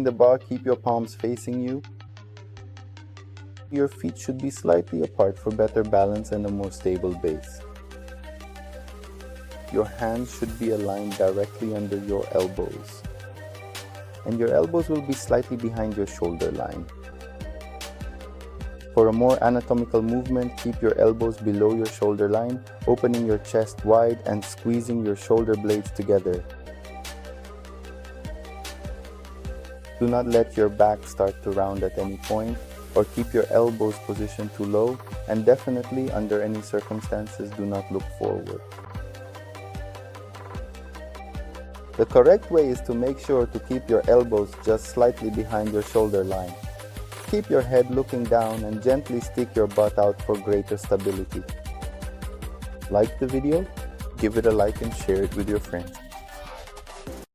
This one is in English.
the bar, keep your palms facing you. Your feet should be slightly apart for better balance and a more stable base. Your hands should be aligned directly under your elbows, and your elbows will be slightly behind your shoulder line. For a more anatomical movement, keep your elbows below your shoulder line, opening your chest wide and squeezing your shoulder blades together. Do not let your back start to round at any point, or keep your elbows positioned too low, and definitely, under any circumstances, do not look forward. The correct way is to make sure to keep your elbows just slightly behind your shoulder line. Keep your head looking down and gently stick your butt out for greater stability. Like the video, give it a like and share it with your friends.